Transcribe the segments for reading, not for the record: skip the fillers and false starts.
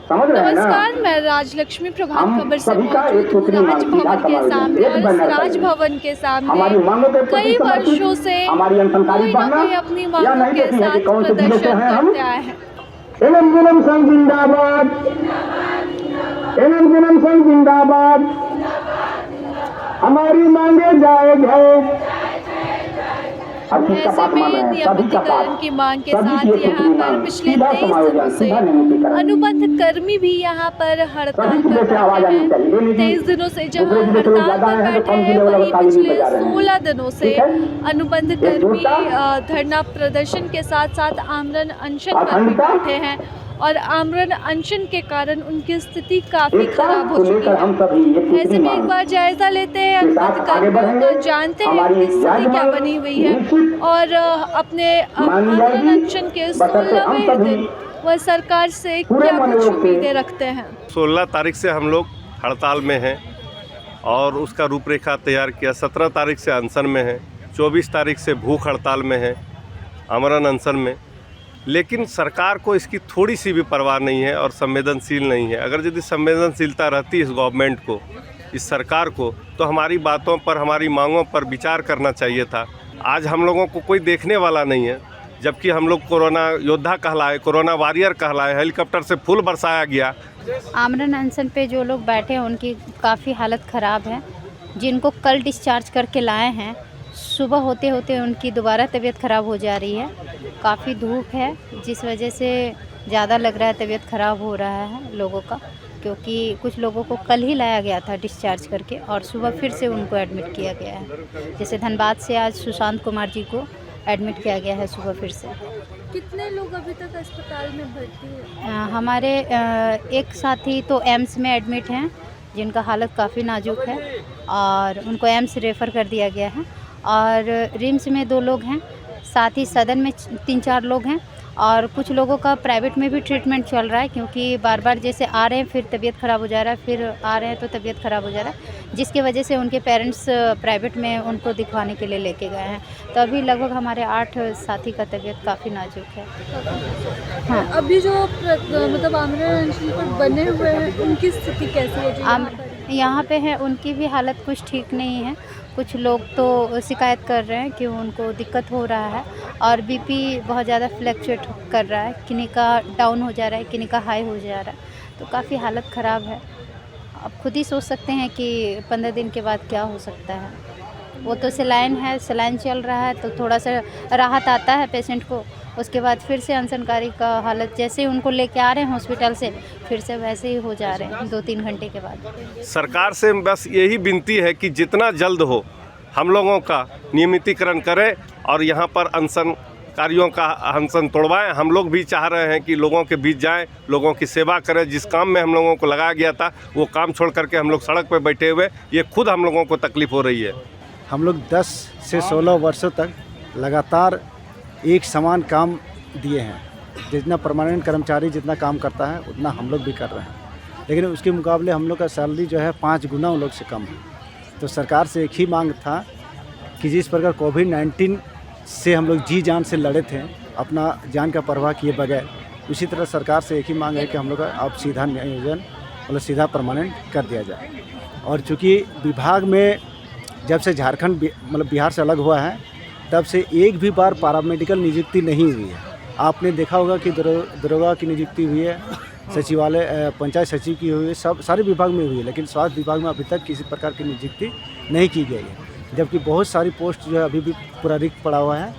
समझ रहे हैं ना। नमस्कार, मैं राजलक्ष्मी प्रभात हम खबर से सभी का एक मौजूद हूँ सूत्री राजभवन के सामने। और इस राजभवन के हमारी मांगों के सामने प्रति कई समर्पित वर्षों से हमारी अनसनकारी कोई न पढ़ना कोई अपनी या मांगों नहीं के देखी है कि साथ कौन से जिले से प्रदर्शन हैं हम। करते आए हैं। एनएम जुनम संघ जिंदाबाद, एनएम जुनम संघ जिंदाबाद। हमारी मांगे जायज है। ऐसे में नियमितीकरण की मांग के साथ यहाँ पर पिछले 23 दिनों से अनुबंध कर्मी भी यहाँ पर हड़ताल पर बैठे हैं। 23 दिनों से जहाँ हड़ताल पर बैठे हैं, वहीं पिछले 16 दिनों से अनुबंध कर्मी धरना प्रदर्शन के साथ साथ आमरण अनशन पर भी बैठे हैं। और आमरण अनशन के कारण उनकी स्थिति काफ़ी खराब हो चुकी है। ऐसे में एक बार जायज़ा लेते हैं अनुबंध कर्मियों का, जानते हैं उनकी स्थिति क्या बनी हुई है और अपने आमरण अनशन के 16वें दिन वह सरकार से क्या कुछ उम्मीदें रखते हैं। 16 तारीख से हम लोग हड़ताल में हैं और उसका रूपरेखा तैयार किया। 17 तारीख से अनशन में है, 24 तारीख से भूख हड़ताल में है, आमरण अनशन में। लेकिन सरकार को इसकी थोड़ी सी भी परवाह नहीं है और संवेदनशील नहीं है। अगर यदि संवेदनशीलता रहती इस गवर्नमेंट को, इस सरकार को, तो हमारी बातों पर, हमारी मांगों पर विचार करना चाहिए था। आज हम लोगों को कोई देखने वाला नहीं है, जबकि हम लोग कोरोना योद्धा कहलाए, कोरोना वॉरियर कहलाए, हेलीकॉप्टर से फूल बरसाया गया। आमरण अनशन पे जो लोग बैठे हैं उनकी काफ़ी हालत ख़राब है। जिनको कल डिस्चार्ज करके लाए हैं, सुबह होते होते उनकी दोबारा तबीयत ख़राब हो जा रही है। काफ़ी धूप है, जिस वजह से ज़्यादा लग रहा है तबीयत ख़राब हो रहा है लोगों का, क्योंकि कुछ लोगों को कल ही लाया गया था डिस्चार्ज करके और सुबह फिर से उनको एडमिट किया गया है। जैसे धनबाद से आज सुशांत कुमार जी को एडमिट किया गया है सुबह फिर से। कितने लोग अभी तक अस्पताल में भर्ती हैं? हमारे एक साथी तो एम्स में एडमिट हैं, जिनका हालत काफ़ी नाजुक है और उनको एम्स रेफ़र कर दिया गया है। और रिम्स में 2 लोग हैं, साथ ही सदन में 3-4 लोग हैं और कुछ लोगों का प्राइवेट में भी ट्रीटमेंट चल रहा है, क्योंकि बार बार जैसे आ रहे हैं फिर तबीयत ख़राब हो जा रहा है, फिर आ रहे हैं तो तबीयत ख़राब हो जा रहा है, जिसकी वजह से उनके पेरेंट्स प्राइवेट में उनको दिखवाने के लिए लेके गए हैं। तो अभी लगभग हमारे 8 साथी का तबीयत काफ़ी नाजुक है। हाँ, अभी जो मतलब आमरण अनशन पर बने हुए हैं उनकी स्थिति कैसी है? जो यहाँ पे है उनकी भी हालत कुछ ठीक नहीं है। कुछ लोग तो शिकायत कर रहे हैं कि उनको दिक्कत हो रहा है और बीपी बहुत ज़्यादा फ्लक्चुएट कर रहा है, किन्हीं का डाउन हो जा रहा है, किन्हीं का हाई हो जा रहा है, तो काफ़ी हालत ख़राब है। आप खुद ही सोच सकते हैं कि 15 दिन के बाद क्या हो सकता है। वो तो सलाइन है, सलाइन चल रहा है तो थोड़ा सा राहत आता है पेशेंट को, उसके बाद फिर से अनशनकारी का हालत, जैसे ही उनको लेके आ रहे हैं हॉस्पिटल से, फिर से वैसे ही हो जा रहे हैं 2-3 घंटे के बाद। सरकार से बस यही विनती है कि जितना जल्द हो हम लोगों का नियमितीकरण करें और यहाँ पर अनशनकारियों का अनशन तोड़वाएं। हम लोग भी चाह रहे हैं कि लोगों के बीच जाएं, लोगों की सेवा करें। जिस काम में हम लोगों को लगाया गया था वो काम छोड़ करके हम लोग सड़क पर बैठे हुए, ये खुद हम लोगों को तकलीफ़ हो रही है। हम लोग 10 से 16 वर्षों तक लगातार एक समान काम दिए हैं। जितना परमानेंट कर्मचारी जितना काम करता है उतना हम लोग भी कर रहे हैं, लेकिन उसके मुकाबले हम लोग का सैलरी जो है 5 गुना उन लोग से कम है। तो सरकार से एक ही मांग था कि जिस प्रकार कोविड-19 से हम लोग जी जान से लड़े थे, अपना जान का परवाह किए बगैर, उसी तरह सरकार से एक ही मांग है कि हम लोग का अब सीधा नियोजन मतलब सीधा परमानेंट कर दिया जाए। और चूँकि विभाग में जब से झारखंड मतलब बिहार से अलग हुआ है, तब से एक भी बार पैरामेडिकल नियुक्ति नहीं हुई है। आपने देखा होगा कि दरोगा की नियुक्ति हुई है, सचिवालय पंचायत सचिव की हुई है, सब सारे विभाग में हुई है, लेकिन स्वास्थ्य विभाग में अभी तक किसी प्रकार की नियुक्ति नहीं की गई है। जबकि बहुत सारी पोस्ट जो है अभी भी पूरा रिक्त पड़ा हुआ है।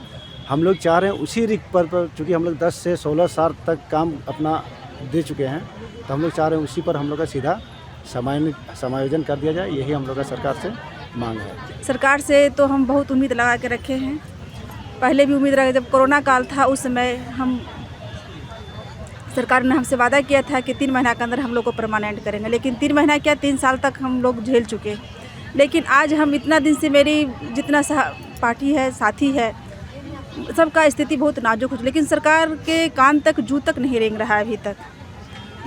हम लोग चाह रहे हैं उसी रिक्त पर चूँकि हम लोग 10 से 16 साल तक काम अपना दे चुके हैं, तो हम लोग चाह रहे हैं उसी पर हम लोग का सीधा समायोजन कर दिया जाए। यही हम लोग का सरकार से मांग है। सरकार से तो हम बहुत उम्मीद लगा के रखे हैं। पहले भी उम्मीद रखा, जब कोरोना काल था उस समय हम सरकार ने हमसे वादा किया था कि 3 महीना के अंदर हम लोग को परमानेंट करेंगे, लेकिन 3 महीना क्या 3 साल तक हम लोग झेल चुके। लेकिन आज हम इतना दिन से मेरी जितना पार्टी है, साथी है, सबका स्थिति बहुत नाजुक है, लेकिन सरकार के कान तक जू तक नहीं रेंग रहा है अभी तक।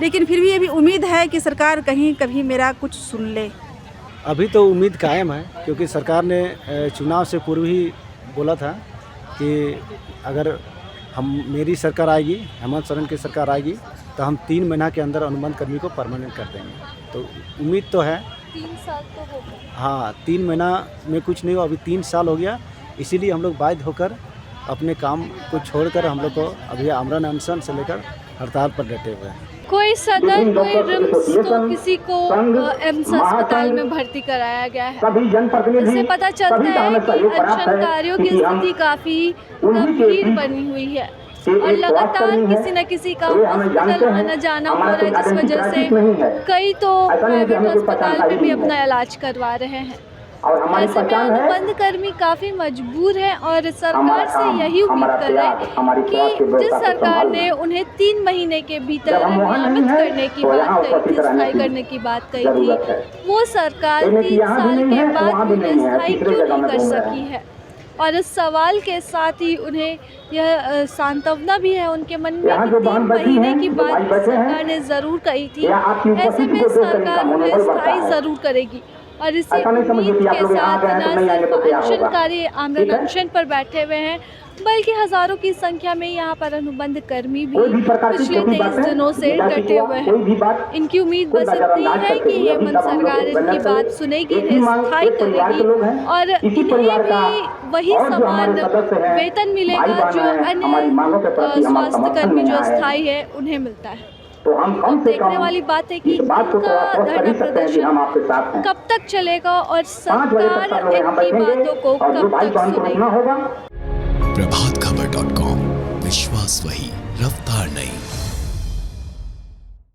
लेकिन फिर भी अभी उम्मीद है कि सरकार कहीं कभी मेरा कुछ सुन ले। अभी तो उम्मीद कायम है, क्योंकि सरकार ने चुनाव से पूर्व ही बोला था कि अगर मेरी सरकार आएगी, हेमंत सोरेन की सरकार आएगी, तो हम 3 महीना के अंदर अनुबंध कर्मी को परमानेंट कर देंगे। तो उम्मीद तो है 3 साल तो हो गए। हाँ, 3 महीना में कुछ नहीं हुआ, अभी 3 साल हो गया। इसीलिए हम लोग बाध्य होकर अपने काम को छोड़कर हम लोग को अभी आमरण अनशन से लेकर हड़ताल पर डटे हुए हैं। कोई सदर, कोई रिम्स, तो किसी को एम्स अस्पताल में भर्ती कराया गया है। सभी जनप्रतिनिधि इससे पता चलता है कि अनशनकारियों की स्थिति काफ़ी गंभीर बनी हुई है और लगातार किसी न किसी का हॉस्पिटल आना जाना हो रहा है, जिस वजह से कई तो प्राइवेट अस्पताल में भी अपना इलाज करवा रहे हैं। ऐसे में अनुबंध कर्मी काफ़ी मजबूर हैं और सरकार से यही उम्मीद कर रहे हैं कि जिस सरकार ने उन्हें 3 महीने के भीतर नियमित करने की बात कही थी, स्थायी करने की बात कही थी, वो सरकार 3 साल के बाद उन्हें स्थायी क्यों नहीं कर सकी है। और इस सवाल के साथ ही उन्हें यह सांत्वना भी है उनके मन में कि 3 महीने की बात सरकार ने ज़रूर कही थी, ऐसे में सरकार उन्हें स्थायी ज़रूर करेगी। और इसी उम्मीद के साथ न सिर्फ अनशनकारी आमरण अनशन पर बैठे हुए हैं, बल्कि हज़ारों की संख्या में यहाँ पर अनुबंध कर्मी भी पिछले 23 दिनों से डटे हुए हैं। इनकी उम्मीद बस इतनी है कि हेमंत सरकार इनकी बात सुनेगी, इन्हें स्थायी करेगी और इन्हें भी वही समान वेतन मिलेगा जो अन्य स्वास्थ्यकर्मी जो स्थायी है उन्हें मिलता है। तो हम कम से देखने वाली बात है कि इस बात को इनका थोड़ा स्पष्ट कर ही सकते हैं कि हम आपके साथ हैं। कब तक चलेगा और 5 बजे तक सरकार हम यहाँ इनकी बैठेंगे बातों को और जो कब भाई तक बहन को सुनेगी। रुकना होगा। प्रभातखबर.com, विश्वास वही, रफ्तार नहीं।